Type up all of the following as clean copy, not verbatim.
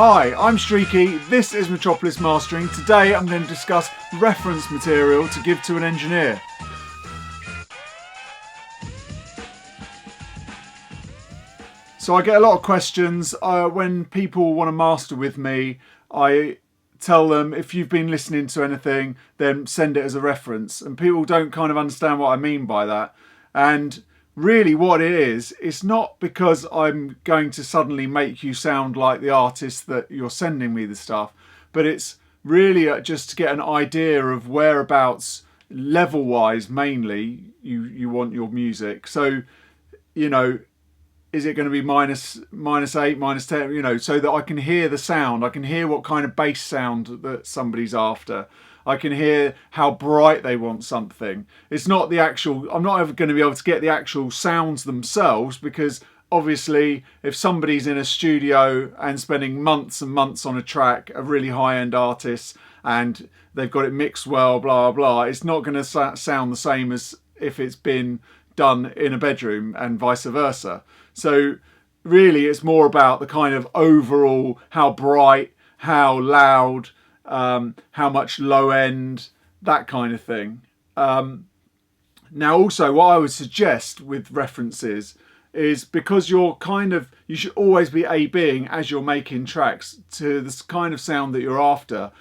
Hi, I'm Streaky, this is Metropolis Mastering. Today I'm going to discuss reference material to give to an engineer. So I get a lot of questions when people want to master with me. I tell them, if you've been listening to anything, then send it as a reference. And people don't kind of understand what I mean by that. And really what it is, it's not because I'm going to suddenly make you sound like the artist that you're sending me the stuff, but it's really just to get an idea of whereabouts, level-wise mainly, you want your music. So, you know, is it going to be minus 8, minus 10, you know, so that I can hear the sound. I can hear what kind of bass sound that somebody's after. I can hear how bright they want something. It's not the actual, I'm not ever going to be able to get the actual sounds themselves, because obviously if somebody's in a studio and spending months and months on a track, a really high-end artist, and they've got it mixed well, blah, blah, it's not going to sound the same as if it's been done in a bedroom and vice versa. So really it's more about the kind of overall, how bright, how loud, how much low end, that kind of thing. Now also what I would suggest with references is, because you should always be A-Bing as you're making tracks to this kind of sound that you're after,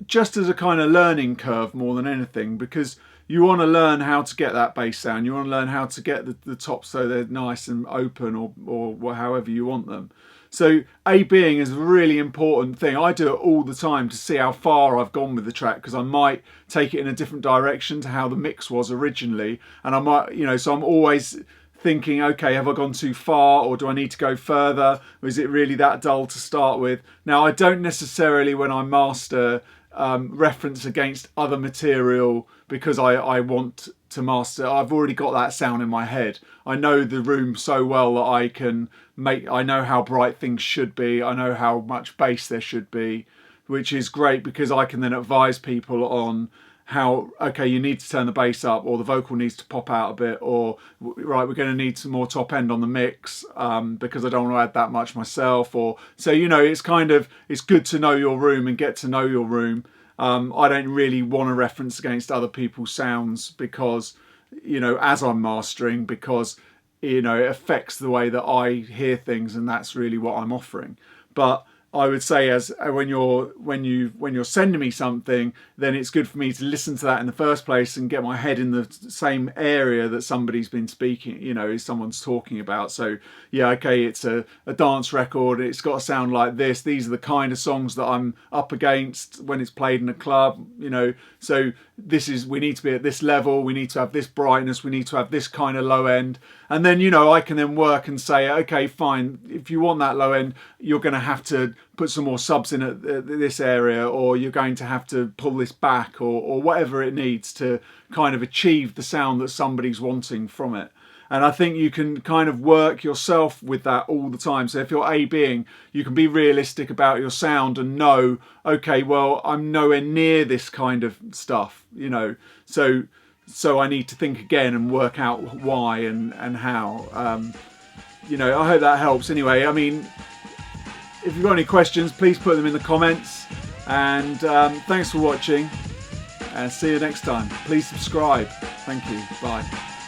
just as a kind of learning curve more than anything, because you want to learn how to get that bass sound. You want to learn how to get the tops so they're nice and open, or however you want them. So A-Bing is a really important thing. I do it all the time to see how far I've gone with the track, because I might take it in a different direction to how the mix was originally. And I might, you know, so I'm always thinking, okay, have I gone too far, or do I need to go further? Or is it really that dull to start with? Now, I don't necessarily, when I master, reference against other material, because I want to master. I've already got that sound in my head. I know the room so well that I know how bright things should be. I know how much bass there should be, which is great, because I can then advise people on how, okay, you need to turn the bass up, or the vocal needs to pop out a bit, or right, we're going to need some more top end on the mix, because I don't want to add that much myself. Or so, you know, it's good to know your room and get to know your room. I don't really want to reference against other people's sounds, because, you know, as I'm mastering, because, you know, it affects the way that I hear things, and that's really what I'm offering. But I would say, as when you're sending me something, then it's good for me to listen to that in the first place and get my head in the same area that somebody's been speaking, you know, someone's talking about. So yeah, okay, it's a dance record, it's got to sound like this, these are the kind of songs that I'm up against when it's played in a club, you know, so we need to be at this level, we need to have this brightness, we need to have this kind of low end. And then, you know, I can then work and say, okay, fine, if you want that low end, you're going to have to put some more subs in at this area, or you're going to have to pull this back, or whatever it needs to kind of achieve the sound that somebody's wanting from it. And I think you can kind of work yourself with that all the time. So if you're A-Bing, you can be realistic about your sound and know, okay, well, I'm nowhere near this kind of stuff, you know, so I need to think again and work out why and how. You know, I hope that helps. Anyway, I mean, if you've got any questions, please put them in the comments. And thanks for watching. And see you next time. Please subscribe. Thank you. Bye.